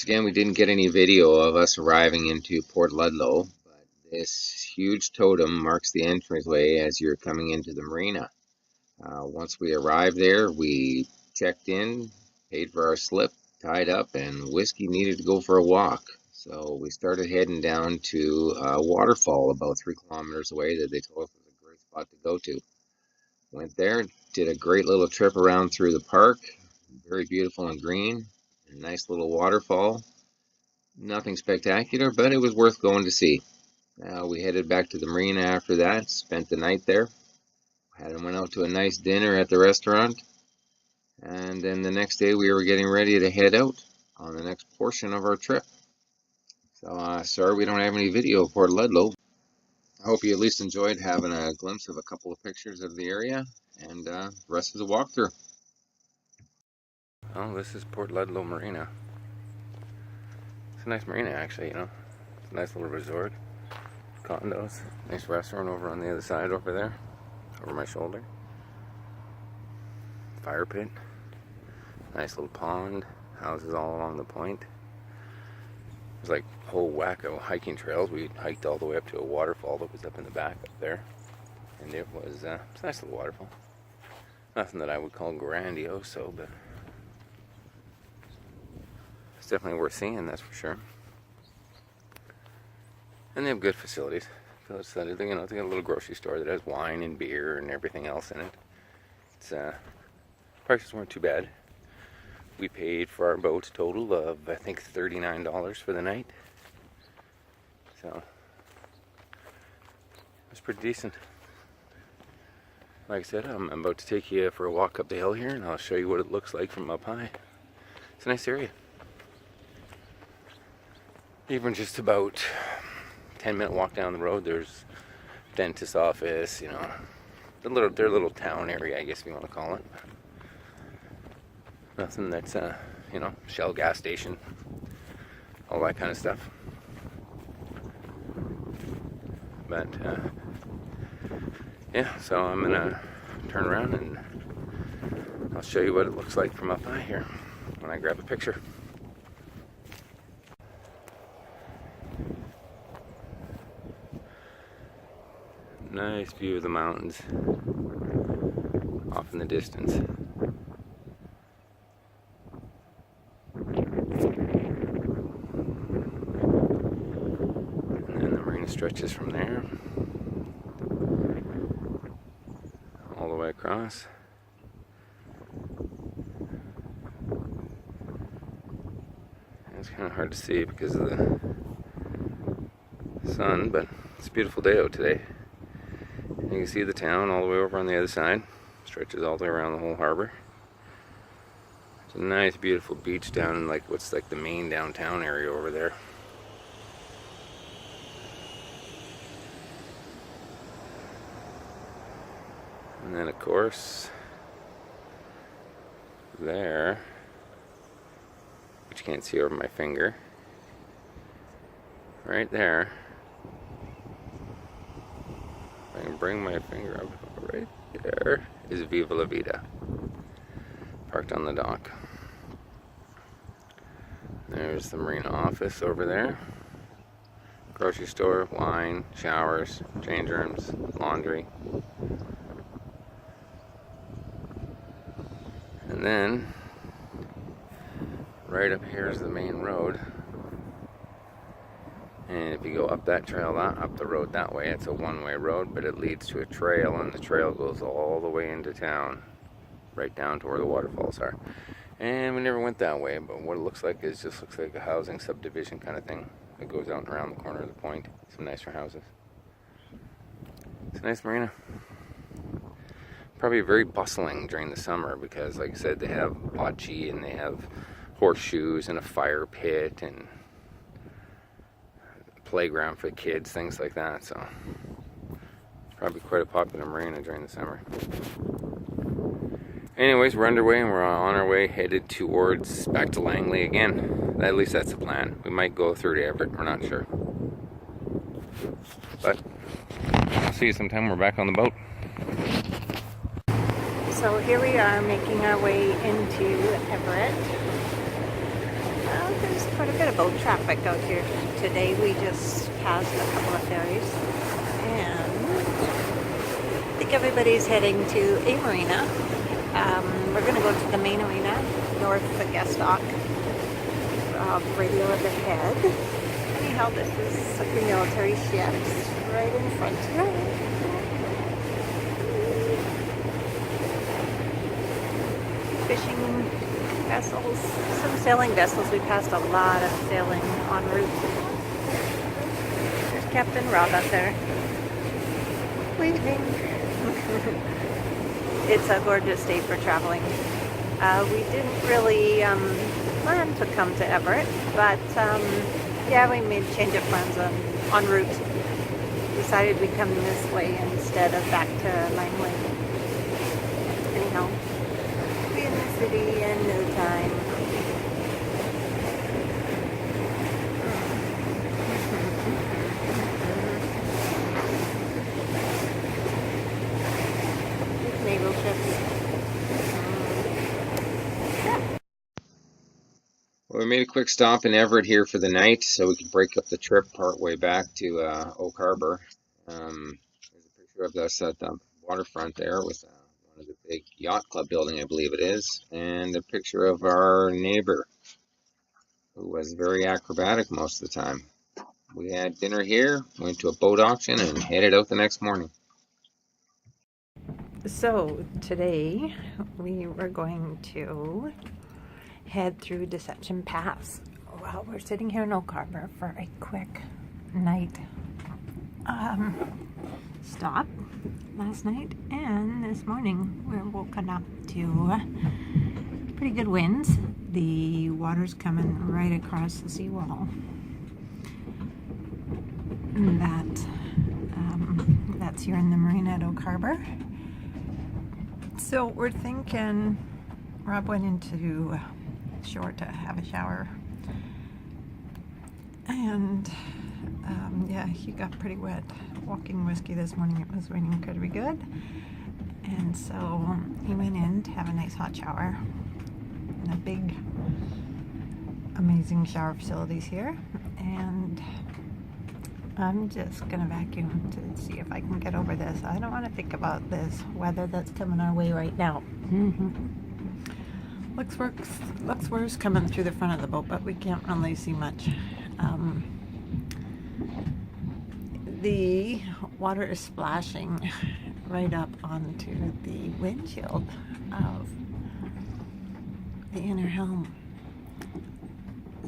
Once again, we didn't get any video of us arriving into Port Ludlow, but this huge totem marks the entranceway as you're coming into the marina. Once we arrived there, we checked in, paid for our slip, tied up, and Whiskey needed to go for a walk. So we started heading down to a waterfall about 3 kilometers away that they told us was a great spot to go to. Went there, did a great little trip around through the park, very beautiful and green. A nice little waterfall. Nothing spectacular, but it was worth going to see. We headed back to the marina after that, spent the night there. Went out to a nice dinner at the restaurant. And then the next day we were getting ready to head out on the next portion of our trip. So sorry we don't have any video of Port Ludlow. I hope you at least enjoyed having a glimpse of a couple of pictures of the area, and the rest is a walkthrough. Oh, this is Port Ludlow Marina. It's a nice marina, actually, you know. It's a nice little resort. Condos. Nice restaurant over on the other side over there. Over my shoulder. Fire pit. Nice little pond. Houses all along the point. There's like a whole whack of hiking trails. We hiked all the way up to a waterfall that was up in the back up there. And it was it's a nice little waterfall. Nothing that I would call grandiose, but it's definitely worth seeing, that's for sure. And they have good facilities. You know, they got a little grocery store that has wine and beer and everything else in it. It's prices weren't too bad. We paid for our boat a total of, I think, $39 for the night. So it was pretty decent. Like I said, I'm about to take you for a walk up the hill here, and I'll show you what it looks like from up high. It's a nice area. Even just about 10-minute walk down the road, there's dentist's office, you know, their little town area, I guess if you want to call it. Nothing that's, you know, Shell gas station, all that kind of stuff. But, yeah, so I'm gonna turn around and I'll show you what it looks like from up high here when I grab a picture. Nice view of the mountains off in the distance. And then the marina stretches from there all the way across. And it's kind of hard to see because of the sun, but it's a beautiful day out today. You can see the town all the way over on the other side. Stretches all the way around the whole harbor. It's a nice, beautiful beach down in what's like the main downtown area over there. And then, of course, there, which you can't see over my finger, right there. I can bring my finger up right there is Viva La Vida, parked on the dock. There's the marina office over there. Grocery store, wine, showers, change rooms, laundry. And then, right up here is the main road. And if you go up that trail, up the road that way, it's a one-way road, but it leads to a trail, and the trail goes all the way into town, right down to where the waterfalls are. And we never went that way, but what it looks like is just looks like a housing subdivision kind of thing. It goes out and around the corner of the point. Some nicer houses. It's a nice marina. Probably very bustling during the summer because, like I said, they have bocce and they have horseshoes and a fire pit and playground for kids, things like that. So probably quite a popular marina during the summer. Anyways, we're underway and we're on our way headed towards back to Langley again. At least that's the plan. We might go through to Everett, we're not sure. But I'll see you sometime we're back on the boat. So here we are making our way into Everett. There's quite a bit of boat traffic out here today. We just passed a couple of ferries, and I think everybody's heading to a marina. We're going to go to the main arena, north of the guest dock, radio overhead. Anyhow, this is the military ships right in front here. Fishing vessels, some sailing vessels. We passed a lot of sailing en route. There's Captain Rob out there waving. It's a gorgeous day for traveling. We didn't really plan to come to Everett, but yeah, we made change of plans en route. Decided we'd come this way instead of back to Langley. Anyhow, be in the city in no time. Naval ships. Well, we made a quick stop in Everett here for the night so we could break up the trip part way back to Oak Harbor. There's a picture of us at the waterfront there with one of the big yacht club building, I believe it is, and a picture of our neighbor who was very acrobatic most of the time. We had dinner here, went to a boat auction, and headed out the next morning. So today we were going to head through Deception Pass. Well, we're sitting here in Oak Harbor for a quick night stop last night, and this morning we're woken up to pretty good winds. The water's coming right across the seawall. That's here in the marina at Oak Harbor. So we're thinking, Rob went into shore to have a shower, and yeah, he got pretty wet walking Whiskey this morning. It was raining pretty good, and so he went in to have a nice hot shower in a big amazing shower facilities here, and I'm just gonna vacuum to see if I can get over this. I don't want to think about this weather that's coming our way right now. Looks worse coming through the front of the boat, but we can't really see much. The water is splashing right up onto the windshield of the inner helm.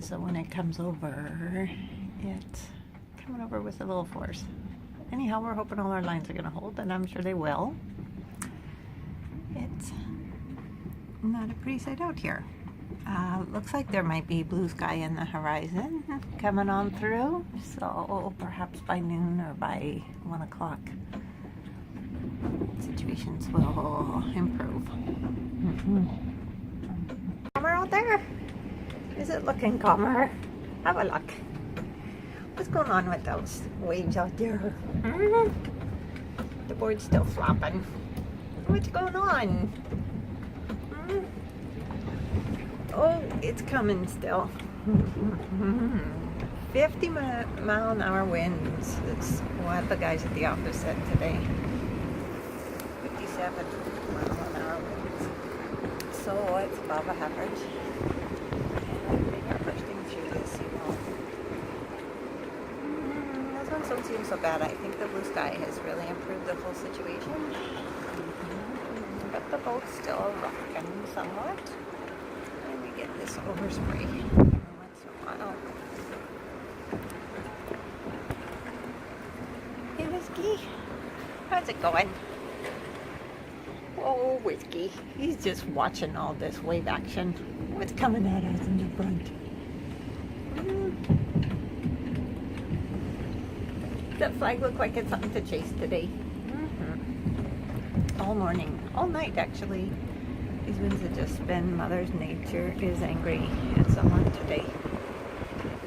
So when it comes over, it's coming over with a little force. Anyhow, we're hoping all our lines are going to hold, and I'm sure they will. It's not a pretty sight out here. Looks like there might be blue sky in the horizon coming on through, so perhaps by noon or by 1 o'clock situations will improve. Calmer out there? Is it looking calmer? Have a look. What's going on with those waves out there? The board's still flopping. What's going on? Oh, it's coming still. 50 mile an hour winds is what the guys at the office said today. 57 mile an hour winds. So it's above average. And they are bursting through the seawall. Those ones don't seem so bad. I think the blue sky has really improved the whole situation. But the boat's still rocking somewhat. And we get this overspray every once in a while. Hey, Whiskey. How's it going? Oh, Whiskey. He's just watching all this wave action. What's coming at us in the front? That flag look like it's something to chase today. All morning, all night actually. These winds have just been Mother Nature is angry at someone today.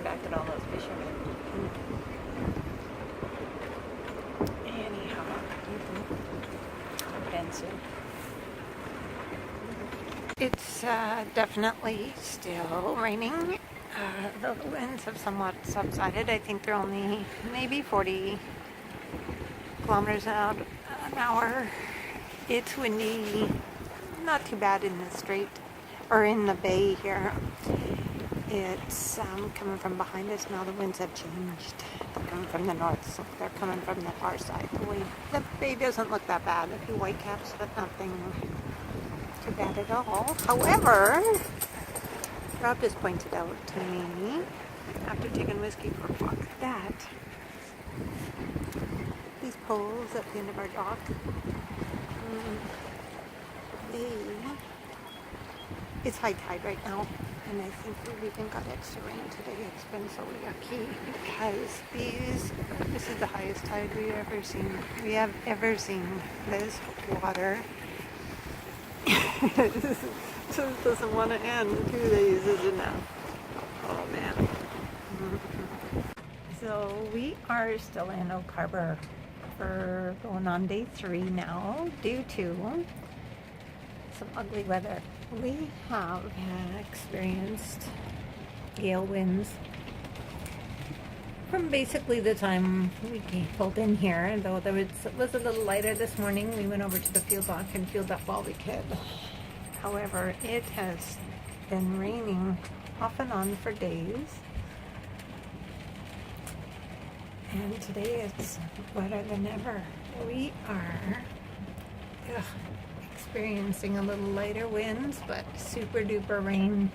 Back at all those fishermen. Anyhow, Benson. It's definitely still raining. The winds have somewhat subsided. I think they're only maybe 40 kilometers out an hour. It's windy, not too bad in the strait, or in the bay here. It's coming from behind us now. The winds have changed. They're coming from the north, so they're coming from the far side. The bay doesn't look that bad. A few whitecaps, but nothing too bad at all. However, Rob just pointed out to me, after taking whiskey for a walk, that these poles at the end of our dock, it's high tide right now, and I think we've even got extra rain today. It's been so yucky because this is the highest tide we have ever seen. This water just doesn't want to end. 2 days is enough. Oh man. So we are still in Oak Harbor for going on day 3 now, due to some ugly weather. We have experienced gale winds from basically the time we pulled in here, though it was a little lighter this morning. We went over to the field dock and filled up all we could. However, it has been raining off and on for days. And today it's wetter than ever. We are experiencing a little lighter winds, but super duper rain.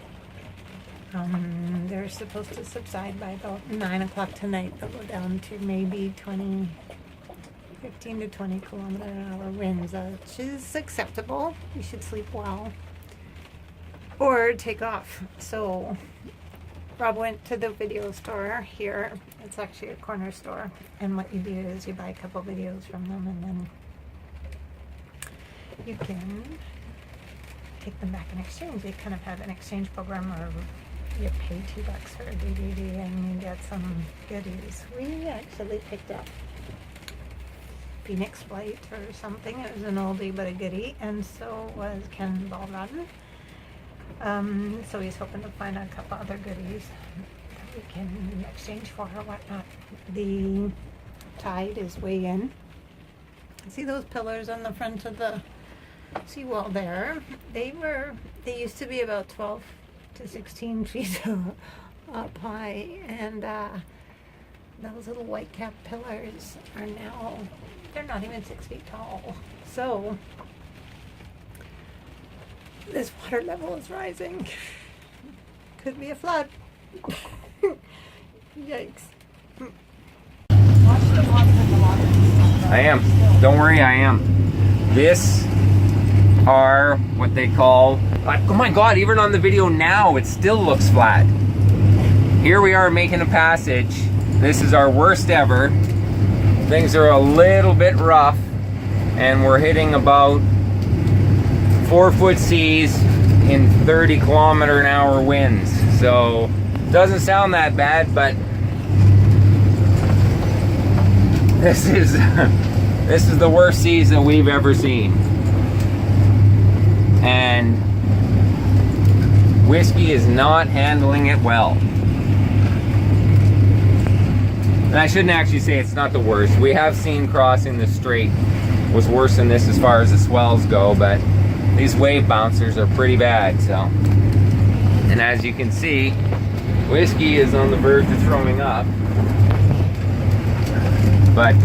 They're supposed to subside by about 9 o'clock tonight. They'll go down to maybe 15 to 20 kilometer an hour winds, which is acceptable. You should sleep well or take off. So Rob went to the video store here. It's actually a corner store, and what you do is you buy a couple videos from them, and then you can take them back in exchange. They kind of have an exchange program where you pay $2 for a DVD and you get some goodies. We actually picked up Phoenix Flight or something. It was an oldie but a goodie, and so was Ken Ballrun. So he's hoping to find a couple other goodies that we can exchange for or whatnot. The tide is way in. See those pillars on the front of the seawall there? They used to be about 12 to 16 feet up high, and those little white cap pillars are now, they're not even 6 feet tall. So this water level is rising. Could be a flood. Yikes. I am. Don't worry, I am. This are what they call, oh my god, even on the video now it still looks flat. Here we are making a passage. This is our worst ever. Things are a little bit rough, and we're hitting about 4-foot seas in 30 kilometer an hour winds. So doesn't sound that bad, but this is the worst seas that we've ever seen. And whiskey is not handling it well. And I shouldn't actually say it's not the worst. We have seen crossing the strait was worse than this as far as the swells go, but these wave bouncers are pretty bad. So, and as you can see, whiskey is on the verge of throwing up. But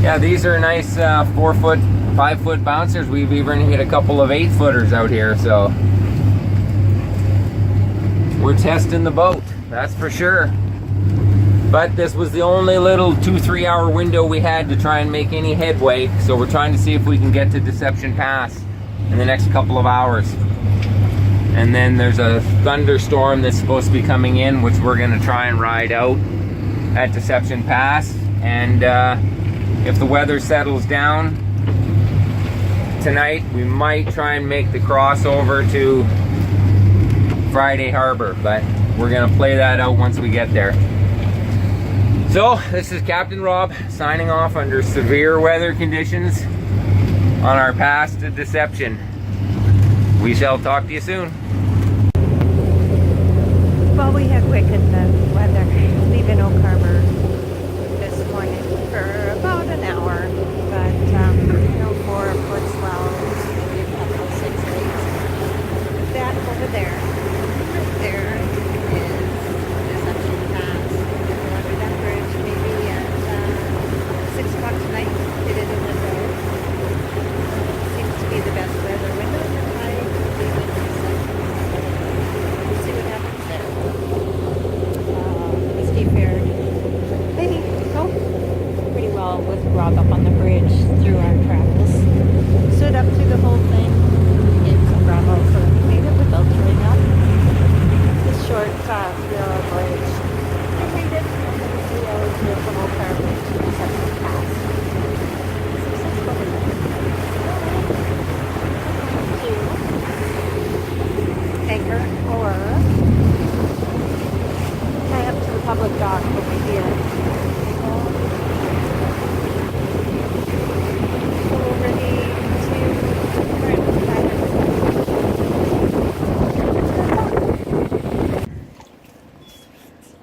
yeah, these are nice 4-foot, 5-foot bouncers. We've even hit a couple of 8-footers out here, so we're testing the boat, that's for sure. But this was the only little 2-3 hour window we had to try and make any headway, so we're trying to see if we can get to Deception Pass in the next couple of hours. And then there's a thunderstorm that's supposed to be coming in, which we're going to try and ride out at Deception Pass. And if the weather settles down tonight, we might try and make the crossover to Friday Harbor, but we're going to play that out once we get there. So this is Captain Rob signing off under severe weather conditions on our pass to Deception. We shall talk to you soon. Well, we had wicked weather leaving Oak Harbor this morning for about an hour, but for Port Swells, maybe a couple of 6 days. That over there, right there, is Deception Pass. Go under that bridge maybe at 6 o'clock tonight. Get it in the road. Seems to be the best weather window for tide. We'll see what happens there. Whiskey fared pretty well with Rob up on the bridge through our travels. Stood up through the whole thing. Gave some bravo for made it without throwing up. The short bridge. I made it from the here from Oak Harbor to Deception Pass. Successfully. To anchor or tie up to the public dock over here. So we're ready to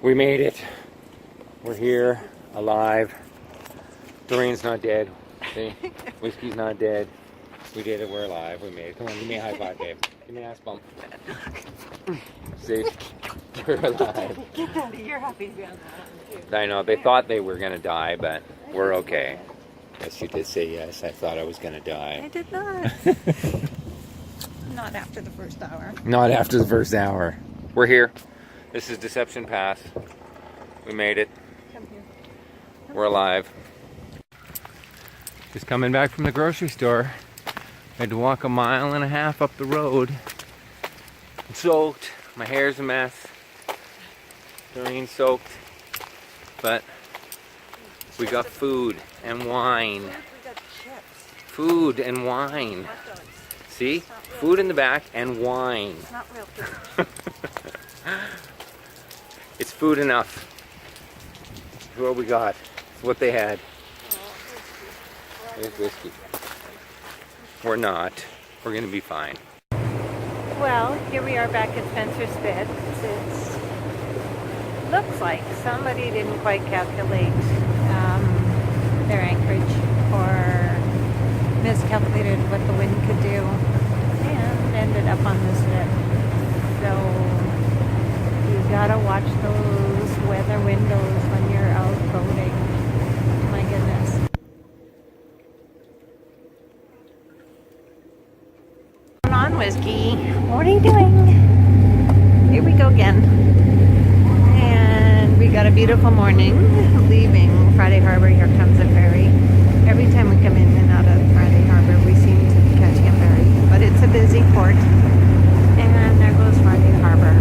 We made it. We're here, alive. Doreen's not dead. See? Whiskey's not dead. We did it. We're alive. We made it. Come on, give me a high five, babe. Give me an ass bump. See? We're alive. Get out of here. You're happy to be on that one, too. I know. They thought they were going to die, but we're okay. Yes, you did say yes. I thought I was going to die. I did not. Not after the first hour. Not after the first hour. We're here. This is Deception Pass. We made it. Come here. We're alive. Just coming back from the grocery store. Had to walk 1.5 miles up the road. I'm soaked. My hair's a mess. Doreen's soaked. But we got food and wine. We got chips. Food and wine. Hot dogs. See? Food in the back and wine. It's not real food. It's food enough. It's what we got. It's what they had. There's whiskey. We're not. We're going to be fine. Well, here we are back at Spencer's Spit. It looks like somebody didn't quite calculate their anchorage or miscalculated what the wind could do and ended up on this lip. So you gotta watch those weather windows when you're out boating. My goodness. On whiskey. What are you doing? Here we go again. And we got a beautiful morning leaving Friday Harbor. Here comes a ferry. Every time we come in and out of Friday Harbor, we seem to be catching a ferry. But it's a busy port. And there goes Friday Harbor.